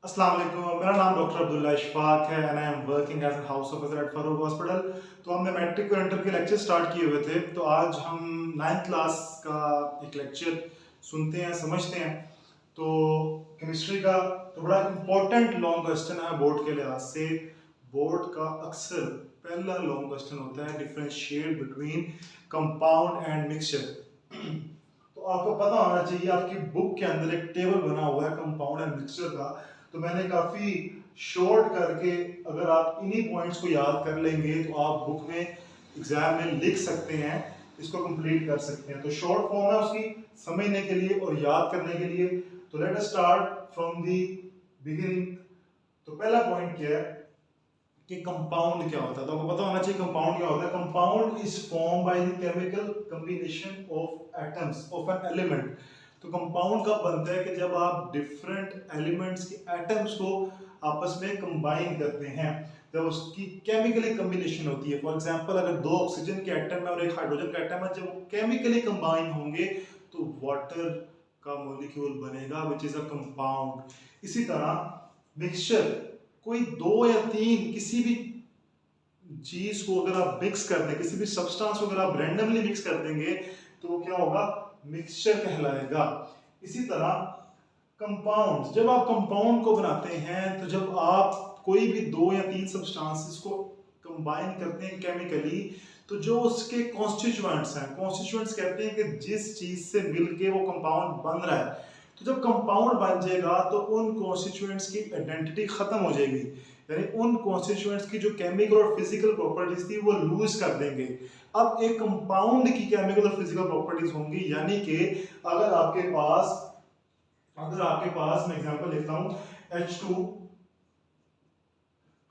अस्सलाम वालेकुम। मेरा नाम डॉक्टर अब्दुल्ला इशफाक है and I am working as an house officer at Farooq hospital. तो हमने मैट्रिक और इंटर के लेक्चर स्टार्ट किए हुए थे, तो आज हम 9th क्लास का एक लेक्चर सुनते हैं, समझते हैं। तो केमिस्ट्री का तो बड़ा इंपॉर्टेंट लॉन्ग क्वेश्चन है बोर्ड के लिहाज से। बोर्ड का अक्सर पहला लॉन्ग क्वेश्चन होता है differentiate between compound and mixture. तो आपको पता होना चाहिए, आपकी बुक के अंदर एक टेबल बना हुआ है कंपाउंड एंड मिक्सचर का। तो मैंने काफी शॉर्ट करके, अगर आप इन्हीं पॉइंट्स को याद कर लेंगे तो आप बुक में एग्जाम में लिख सकते हैं, इसको कंप्लीट कर सकते हैं। तो शॉर्ट फॉर्म है उसकी समझने के लिए और याद करने के लिए। तो let us start from the beginning. तो पहला पॉइंट क्या है कि कंपाउंड क्या होता है। तो आपको पता होना चाहिए कंपाउंड क्या होता है। Compound is form by the chemical combination of atoms of an element. तो कंपाउंड कब बनता है कि जब आप डिफरेंट एलिमेंट्स के एटम्स को आपस में कंबाइन करते हैं, जब उसकी केमिकली कॉम्बिनेशन होती है। फॉर एग्जांपल, अगर दो ऑक्सीजन के एटम है और एक हाइड्रोजन का एटम है, जब वो केमिकली कंबाइन होंगे तो वाटर का मॉलिक्यूल बनेगा विच इज अ कंपाउंड। इसी तरह मिक्सचर, कोई दो या तीन किसी भी चीज को अगर आप मिक्स कर दें, किसी भी सब्सटेंस को अगर आप रैंडमली मिक्स कर देंगे तो वो क्या होगा, मिक्सचर कहलाएगा। इसी तरह कंपाउंड, जब आप कंपाउंड को बनाते हैं तो जब आप कोई भी दो या तीन सब्सटेंसेस को कंबाइन करते हैं केमिकली, तो जो उसके कॉन्स्टिट्यूएंट्स हैं, कॉन्स्टिट्यूएंट्स कहते हैं कि जिस चीज से मिलके वो कंपाउंड बन रहा है, तो जब कंपाउंड बन जाएगा तो उन कॉन्स्टिट्यूएंट्स की आइडेंटिटी खत्म हो जाएगी, यानी उन कॉन्स्टिट्यूएंट्स की जो केमिकल और फिजिकल प्रॉपर्टीज थी वो लूज कर देंगे। अब एक कंपाउंड की केमिकल और फिजिकल प्रॉपर्टीज होंगी, यानी कि अगर आपके पास मैं एग्जांपल लिखता हूं H2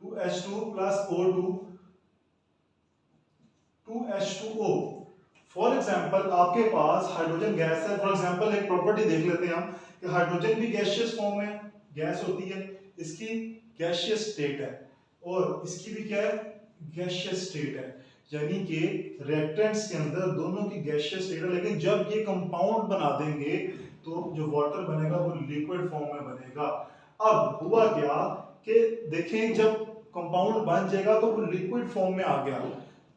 2H2 plus O2 2H2O। For example आपके पास हाइड्रोजन गैस है। फॉर एग्जांपल एक प्रॉपर्टी देख लेते हैं हम कि हाइड्रोजन भी गैसियस फॉर्म में गैस होती है, इसकी गैसियस स्टेट है और इसकी भी क्या है, गैसियस स्टेट है। यानी कि रिएक्टेंट्स के अंदर दोनों की गैसियस स्टेट है, लेकिन जब ये कंपाउंड बना देंगे तो जो वाटर बनेगा वो लिक्विड फॉर्म में बनेगा। अब हुआ क्या कि देखें, जब कंपाउंड बन जाएगा तो वो लिक्विड फॉर्म में आ गया,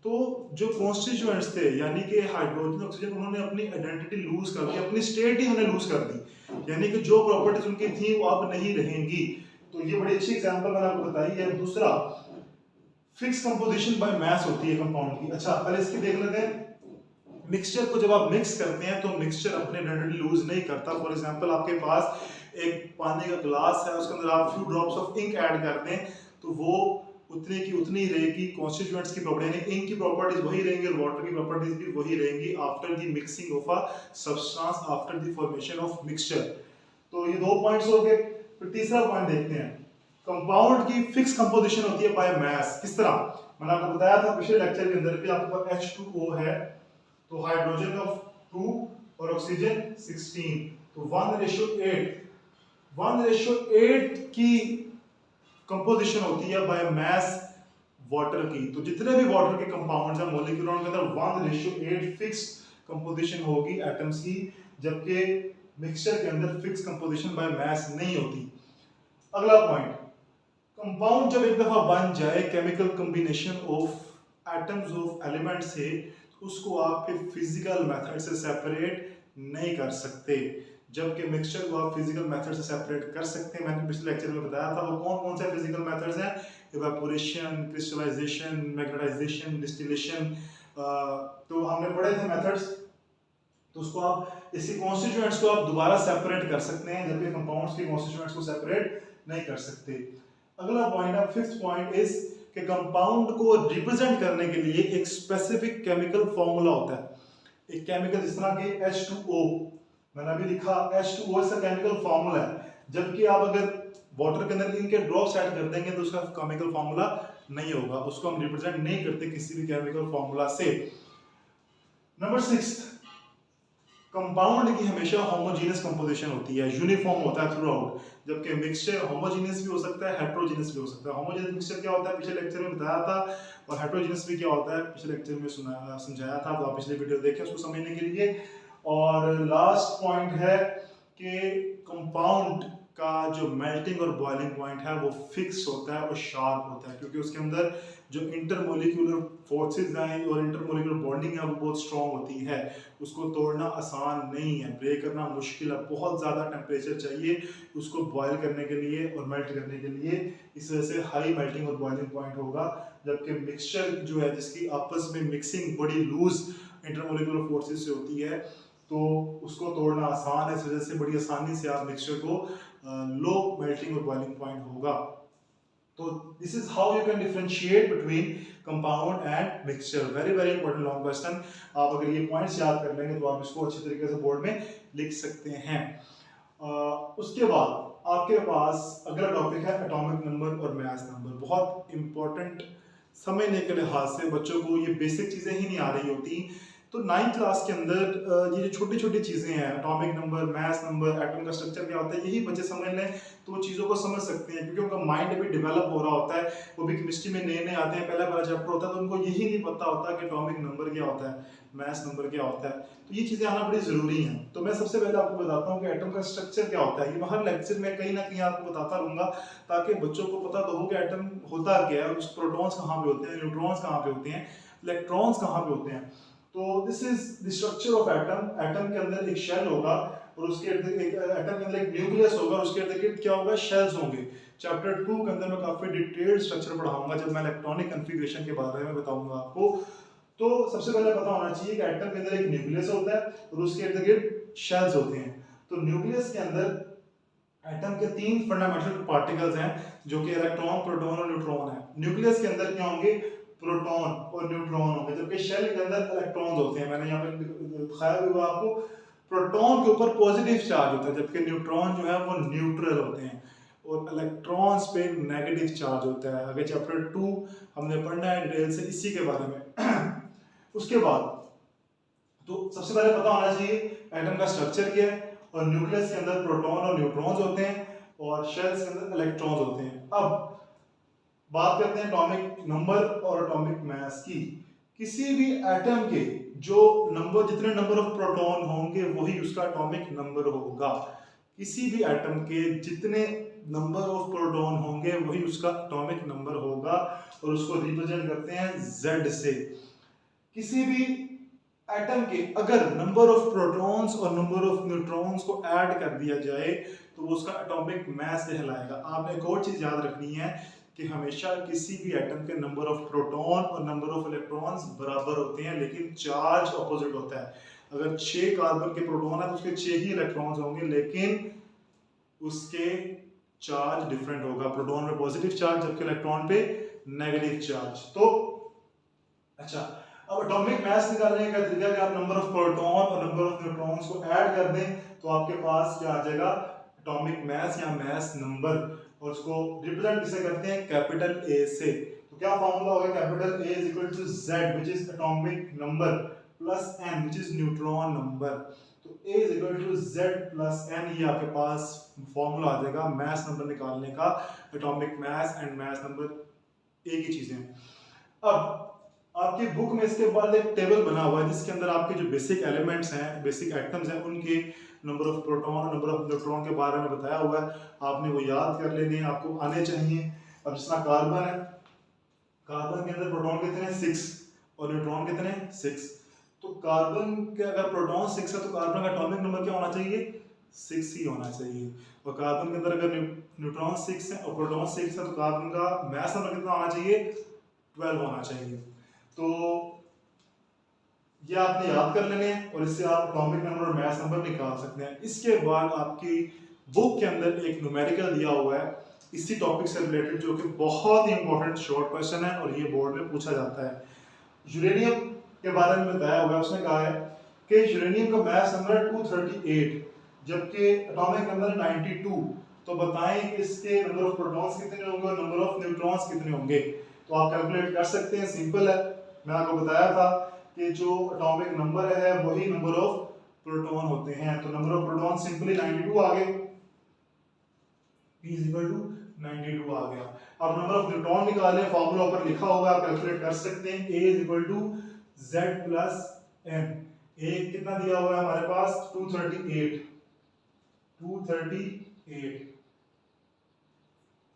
तो जो कॉन्स्टिट्यूएंट्स थे यानी कि हाइड्रोजन ऑक्सीजन, उन्होंने अपनी आइडेंटिटी लूज कर दी, अपनी स्टेट ही उन्होंने लूज कर दी, यानी कि जो प्रॉपर्टीज उनकी थी वो अब नहीं रहेंगी। तो ये बड़ी अच्छी एग्जांपल मैंने आपको बताई है। दूसरा, फिक्स कंपोजिशन बाय मास होती है कंपाउंड की। अच्छा, पहले इसकी देख लेते हैं। मिक्सचर को जब आप मिक्स करते हैं तो मिक्सचर अपने आइडेंटिटी लूज नहीं करता। फॉर एग्जांपल, आपके पास एक पानी का ग्लास है, उसके अंदर आप few drops of ink add कर दें तो वो उतने की उतनी ही रहेगी। कॉन्स्टिट्यूएंट्स की प्रॉपर्टी यानी इंक की प्रॉपर्टीज वही रहेंगी और वाटर की प्रॉपर्टीज भी वही रहेंगी after the mixing of a substance, after the formation of mixture. तो ये दो पॉइंट्स हो गए। फिर तीसरा पॉइंट देखते हैं। कंपाउंड की फिक्स कंपोजिशन होती है बाय मास। किस तरह, मैंने आपको बताया था पिछले लेक्चर के अंदर भी, आपके पास H2O है तो हाइड्रोजन ऑफ 2 और ऑक्सीजन 16, तो 1:8। 1:8 की कंपोजिशन होती है बाय मास वाटर की। तो जितने भी वाटर के कंपाउंड्स हैं मॉलिक्यूल, उनके अंदर 1:8 फिक्स कंपोजिशन होगी एटम्स की, जबकि मिक्सचर के अंदर फिक्स कंपोजिशन बाय मास नहीं होती। अगला पॉइंट, कंपाउंड जब एक दफा बन जाए chemical combination of atoms of element से, तो उसको आप फिर फिजिकल मेथड से सेपरेट नहीं कर सकते, जबकि मिक्सचर को आप फिजिकल मेथड से सेपरेट कर सकते हैं। मैंने पिछले लेक्चर में बताया था वो कौन कौन से फिजिकल मेथड्स हैं, इवेपोरेशन, क्रिस्टलाइजेशन, मैग्नेटाइजेशन, डिस्टिलेशन। तो हमने पढ़े थे मेथड्स। तो उसको आप, इसके कॉन्स्टिट्यूएंट्स को आप दोबारा सेपरेट कर सकते हैं, जबकि कंपाउंड्स के कॉन्स्टिट्यूएंट्स को सेपरेट नहीं कर सकते। अगला पॉइंट है, फिफ्थ पॉइंट इज कि कंपाउंड को रिप्रेजेंट करने के लिए एक स्पेसिफिक केमिकल फॉर्मूला होता है। एक केमिकल, जिस तरह के H2O मैंने अभी लिखा, H2O इसका केमिकल फॉर्मूला है, जबकि आप अगर वाटर के अंदर इनके ड्रॉप्स ऐड कर देंगे तो उसका केमिकल फॉर्मूला नहीं होगा, उसको हम रिप्रेजेंट नहीं करते किसी भी केमिकल फॉर्मूला से। नंबर 6, कंपाउंड की हमेशा होमोजेनियस कंपोजिशन होती है, यूनिफॉर्म होता है थ्रू आउट, जबकि मिक्सचर होमोजेनियस भी हो सकता है, हेट्रोजेनियस भी हो सकता है। होमोजेनियस मिक्सचर क्या होता है पिछले लेक्चर में बताया था, और हेट्रोजेनियस भी क्या होता है पिछले लेक्चर में समझाया था, तो आप पिछले वीडियो देखें उसको समझने के लिए। और लास्ट पॉइंट है कि कंपाउंड का जो मेल्टिंग और बॉइलिंग पॉइंट है वो फिक्स होता है और शार्प होता है, क्योंकि उसके अंदर जो इंटरमोलिक्यूलर फोर्सेस हैं और इंटरमोलिक्यूलर बॉन्डिंग है वो बहुत स्ट्रॉन्ग होती है। उसको तोड़ना आसान नहीं है, ब्रेक करना मुश्किल है, बहुत ज़्यादा टेम्परेचर चाहिए उसको बॉयल करने के लिए और मेल्ट करने के लिए। इस वजह से हाई मेल्टिंग और बॉइलिंग पॉइंट होगा। जबकि मिक्सचर जो है जिसकी आपस में मिक्सिंग बड़ी लूज इंटरमोलिक्यूलर फोर्सेस से होती है तो उसको तोड़ना आसान है। इस वजह से बड़ी आसानी से आप मिक्सचर को लो मेल्टिंग और बॉइलिंग पॉइंट होगा। तो this is how you can differentiate between compound and mixture. Very very important long question. आप अगर ये पॉइंट्स याद कर लेंगे तो आप इसको अच्छी तरीके से बोर्ड में लिख सकते हैं। उसके बाद आपके पास अगला टॉपिक है एटॉमिक नंबर और मास नंबर। बहुत इंपॉर्टेंट, समझने के लिहाज से बच्चों को ये बेसिक चीज़ें ही नहीं आ रही होती। तो 9th क्लास के अंदर ये जो छोटी छोटी चीज़ें हैं, atomic number, mass number, atom का स्ट्रक्चर क्या होता है, यही बच्चे समझ लें तो चीज़ों को समझ सकते हैं, क्योंकि उनका माइंड अभी डेवलप हो रहा होता है। वो भी केमिस्ट्री में नए नए आते हैं, पहला पहला चैप्टर होता है, तो उनको यही नहीं पता होता कि एटॉमिक नंबर क्या होता है, मास नंबर क्या होता है। तो ये चीज़ें आना बड़ी ज़रूरी हैं। तो मैं सबसे पहले आपको बताता हूँ कि एटम का स्ट्रक्चर क्या होता है। ये मैं हर लेक्चर में कहीं ना कहीं आपको बताता रहूँगा ताकि बच्चों को पता तो हो कि एटम होता क्या है, उस प्रोटॉन्स कहाँ पे होते हैं, न्यूट्रॉन्स कहाँ पे होते हैं, इलेक्ट्रॉन्स कहाँ पे होते हैं। तो this is the structure of atom. Atom के अंदर एक शेल होगा और उसके इर्द एटम के अंदर एक न्यूक्लियस होगा और उसके इर्द गिर्द क्या होगा, शेल्स होंगे। चैप्टर 2 के अंदर मैं काफी डिटेल्ड स्ट्रक्चर पढ़ाऊंगा जब मैं इलेक्ट्रॉनिक कॉन्फ़िगरेशन के बारे में बताऊंगा आपको। तो सबसे पहले पता होना चाहिए कि एटम के अंदर एक न्यूक्लियस होता है और उसके इर्द गिर्द शेल्स होते हैं। तो न्यूक्लियस के अंदर एटम के 3 फंडामेंटल पार्टिकल्स हैं जो कि इलेक्ट्रॉन, प्रोटॉन और न्यूट्रॉन है। न्यूक्लियस के अंदर क्या होंगे, प्रोटॉन और न्यूट्रॉन होंगे, जबकि शेल के अंदर इलेक्ट्रॉन्स होते हैं। मैंने यहाँ पे दिखाया हुआ आपको, प्रोटॉन के ऊपर पॉजिटिव चार्ज होता है जबकि न्यूट्रॉन जो है वो न्यूट्रल होते हैं और इलेक्ट्रॉन्स पे नेगेटिव चार्ज होता है। आगे चैप्टर 2 हमने पढ़ना है डिटेल से इसी के बारे में। उसके बाद तो सबसे पहले पता होना चाहिए एटम का स्ट्रक्चर क्या है, और न्यूक्लियस के अंदर प्रोटॉन और न्यूट्रॉन्स होते हैं और शेल्स के अंदर इलेक्ट्रॉन्स होते हैं। अब बात करते हैं एटॉमिक नंबर और एटॉमिक मास की। किसी भी एटम के जो नंबर, जितने नंबर ऑफ प्रोटॉन होंगे वही उसका एटॉमिक नंबर होगा। किसी भी एटम के जितने नंबर ऑफ प्रोटॉन होंगे वही उसका एटॉमिक नंबर होगा और उसको रिप्रेजेंट करते हैं Z से। किसी भी एटम के अगर नंबर ऑफ प्रोटॉन्स और नंबर ऑफ न्यूट्रॉन्स को ऐड कर दिया जाए तो वो उसका एटॉमिक मास कहलाएगा। आपने एक और चीज याद रखनी है कि हमेशा किसी भी एटम के नंबर ऑफ प्रोटॉन और नंबर ऑफ इलेक्ट्रॉन्स बराबर होते हैं, लेकिन चार्ज ऑपोजिट होता है। अगर 6 कार्बन के प्रोटॉन है तो उसके 6 ही इलेक्ट्रॉन्स होंगे, लेकिन उसके चार्ज डिफरेंट होगा। प्रोटॉन पे पॉजिटिव चार्ज जबकि इलेक्ट्रॉन पे नेगेटिव चार्ज। तो अच्छा, अब एटॉमिक मास निकालने का तरीका कि आप नंबर ऑफ प्रोटॉन और नंबर ऑफ न्यूट्रॉन्स को ऐड कर दें तो आपके पास क्या आ जाएगा, एटॉमिक मास या मास नंबर। और उसको रिप्रेजेंट किसे करते हैं, कैपिटल ए से। तो क्या फार्मूला होगा, capital A is equal to Z which is atomic number plus N which is neutron number. तो A is equal to Z plus N, ये आपके पास फार्मूला आ जाएगा मास नंबर निकालने का। Atomic mass and mass number एक ही चीजें हैं। अब आपकी बुक में इसके बाद एक टेबल बना हुआ है जिसके अंदर आपके जो बेसिक एलिमेंट्स हैं, बेसिक एटम्स हैं, उनके नंबर ऑफ प्रोटॉन और नंबर ऑफ न्यूट्रॉन के बारे में बताया हुआ है। आपने वो याद कर लेने हैं, आपको आने चाहिए। अब जिस तरह कार्बन है, कार्बन के अंदर प्रोटॉन कितने हैं, 6 और न्यूट्रॉन कितने हैं, 6। तो कार्बन के अगर प्रोटॉन 6 है तो कार्बन का एटॉमिक नंबर क्या होना चाहिए, 6 ही होना चाहिए। और कार्बन के अंदर अगर न्यूट्रॉन 6 है और प्रोटॉन 6 है तो कार्बन का मास नंबर कितना होना चाहिए, 12 होना चाहिए। तो ये आपने याद कर लेने हैं और इससे आप एटॉमिक नंबर और मास नंबर निकाल सकते हैं। इसके बाद आपकी बुक के अंदर एक न्यूमेरिकल दिया हुआ है इसी टॉपिक से रिलेटेड, जो कि बहुत ही इंपॉर्टेंट शॉर्ट क्वेश्चन है और ये बोर्ड में पूछा जाता है। यूरेनियम के बारे में बताया हुआ है, उसने कहा है कि यूरेनियम का मास नंबर है 238 जबकि एटॉमिक नंबर 92। तो बताएं कि इसके नंबर ऑफ प्रोटॉन्स कितने होंगे और नंबर ऑफ न्यूट्रॉन्स कितने होंगे। तो आप कैलकुलेट कर सकते हैं, सिंपल है। मैं आपको बताया था कि जो एटॉमिक नंबर है वही नंबर ऑफ प्रोटॉन होते हैं। तो नंबर ऑफ प्रोटॉन सिंपली 92 आ गए, P is equal to 92 आ गया। अब नंबर ऑफ न्यूट्रॉन निकालें, फार्मूला ऊपर लिखा हुआ है, आप कैलकुलेट कर सकते हैं। A is equal to Z plus M। A कितना दिया हुआ है हमारे पास, 238।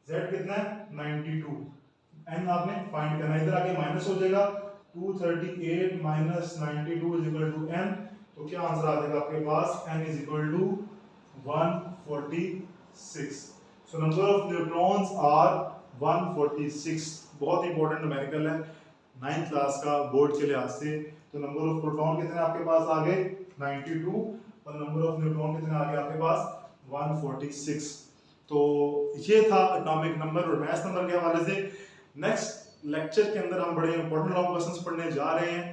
z कितना है 92, n आपने फाइंड करना है, इधर आके माइनस हो जाएगा 238 minus 92 is equal to n, तो क्या आंसर आ जाएगा आपके पास n is equal to 146। So number of neutrons are 146, बहुत इंपॉर्टेंट न्यूमेरिकल है 9th क्लास का बोर्ड के लिहाज से। तो नंबर ऑफ प्रोटॉन कितने आपके पास आ गए 92 और नंबर ऑफ न्यूट्रॉन कितने आ गए आपके पास 146। तो ये था एटॉमिक नंबर और मास नंबर के हवाले से। नेक्स्ट लेक्चर के अंदर हम बड़े इंपॉर्टेंट लॉन्ग क्वेश्चंस पढ़ने जा रहे हैं।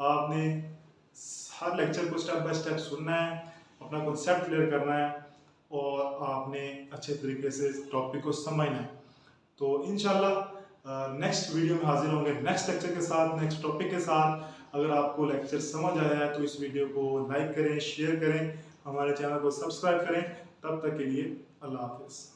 आपने हर लेक्चर को स्टेप बाय स्टेप सुनना है, अपना कॉन्सेप्ट क्लियर करना है और आपने अच्छे तरीके से टॉपिक को समझना है। तो इंशाल्लाह नेक्स्ट वीडियो में हाजिर होंगे नेक्स्ट लेक्चर के साथ, नेक्स्ट टॉपिक के साथ। अगर आपको लेक्चर समझ आया है तो इस वीडियो को लाइक करें, शेयर करें, हमारे चैनल को सब्सक्राइब करें। तब तक के लिए अल्लाह हाफिज़।